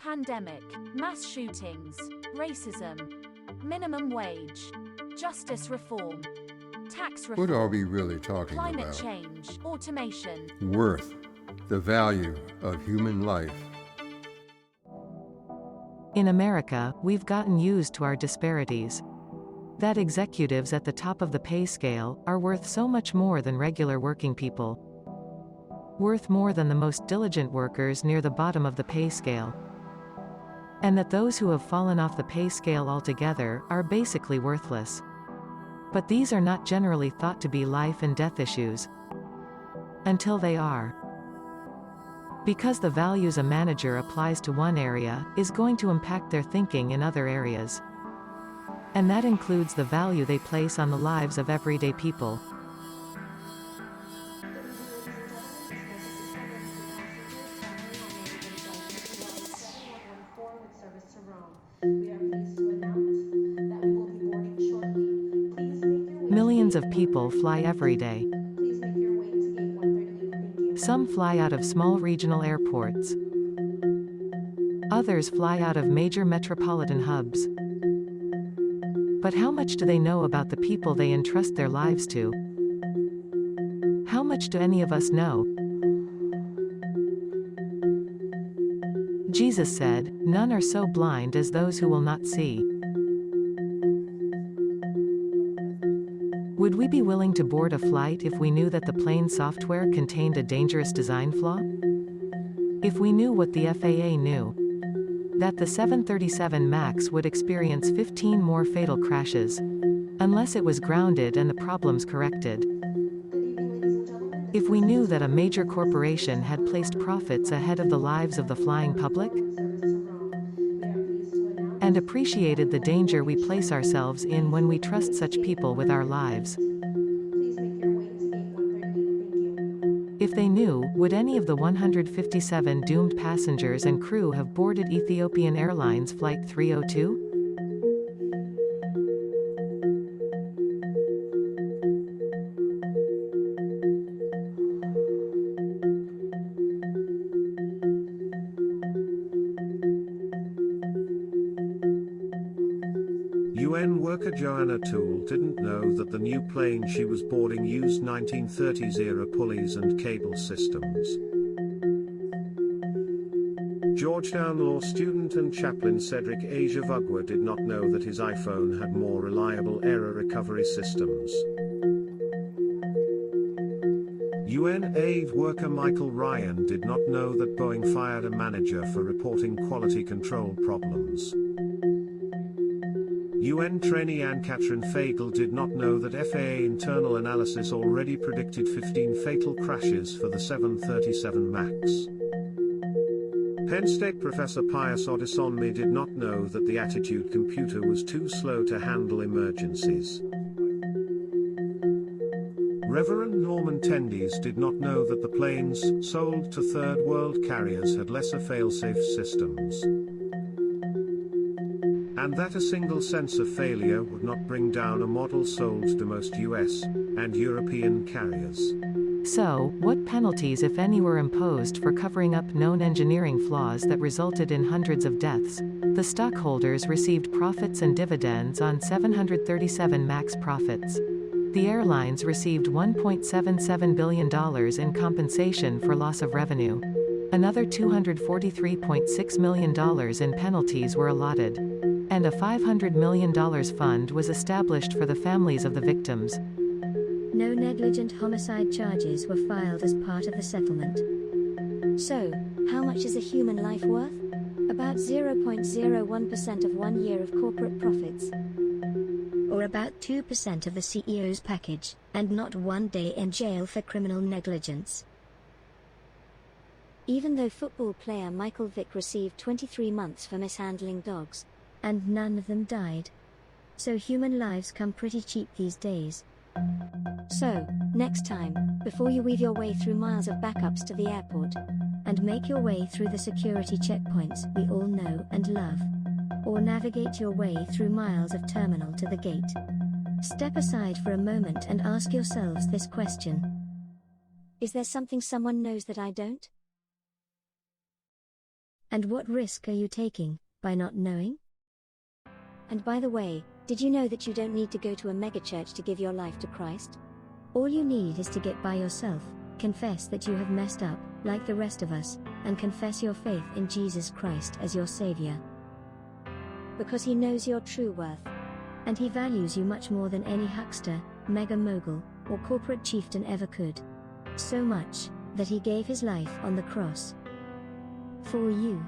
Pandemic, mass shootings, racism, minimum wage, justice reform, tax reform. What are we really talking climate about? change, automation. Worth, the value of human life. In America, we've gotten used to our disparities. That executives at the top of the pay scale are worth so much more than regular working people. Worth more than the most diligent workers near the bottom of the pay scale. And that those who have fallen off the pay scale altogether are basically worthless. But these are not generally thought to be life and death issues. Until they are. Because the values a manager applies to one area is going to impact their thinking in other areas. And that includes the value they place on the lives of everyday people. Millions of people fly every day. Some fly out of small regional airports. Others fly out of major metropolitan hubs. But how much do they know about the people they entrust their lives to? How much do any of us know? Jesus said, "None are so blind as those who will not see." Would we be willing to board a flight if we knew that the plane software contained a dangerous design flaw? If we knew what the FAA knew? That the 737 MAX would experience 15 more fatal crashes. Unless it was grounded and the problems corrected. If we knew that a major corporation had placed profits ahead of the lives of the flying public? And appreciated the danger we place ourselves in when we trust such people with our lives. If they knew, would any of the 157 doomed passengers and crew have boarded Ethiopian Airlines Flight 302? UN worker Joanna Toole didn't know that the new plane she was boarding used 1930s-era pulleys and cable systems. Georgetown law student and chaplain Cedric Ajavugwa did not know that his iPhone had more reliable error recovery systems. UN aid worker Michael Ryan did not know that Boeing fired a manager for reporting quality control problems. UN trainee Anne-Catherine Fagel did not know that FAA internal analysis already predicted 15 fatal crashes for the 737 MAX. Penn State professor Pius Odisonmi did not know that the Attitude computer was too slow to handle emergencies. Reverend Norman Tendies did not know that the planes sold to third world carriers had lesser failsafe systems. And that a single sense of failure would not bring down a model sold to most US and European carriers. So, what penalties if any were imposed for covering up known engineering flaws that resulted in hundreds of deaths? The stockholders received profits and dividends on 737 MAX profits. The airlines received $1.77 billion in compensation for loss of revenue. Another $243.6 million in penalties were allotted. And a $500 million fund was established for the families of the victims. No negligent homicide charges were filed as part of the settlement. So, how much is a human life worth? About 0.01% of 1 year of corporate profits. Or about 2% of the CEO's package, and not 1 day in jail for criminal negligence. Even though football player Michael Vick received 23 months for mishandling dogs, and none of them died. So human lives come pretty cheap these days. So, next time, before you weave your way through miles of backups to the airport, and make your way through the security checkpoints we all know and love, or navigate your way through miles of terminal to the gate, step aside for a moment and ask yourselves this question. Is there something someone knows that I don't? And what risk are you taking by not knowing? And by the way, did you know that you don't need to go to a megachurch to give your life to Christ? All you need is to get by yourself, confess that you have messed up, like the rest of us, and confess your faith in Jesus Christ as your Savior. Because He knows your true worth. And He values you much more than any huckster, mega mogul, or corporate chieftain ever could. So much, that He gave His life on the cross. For you.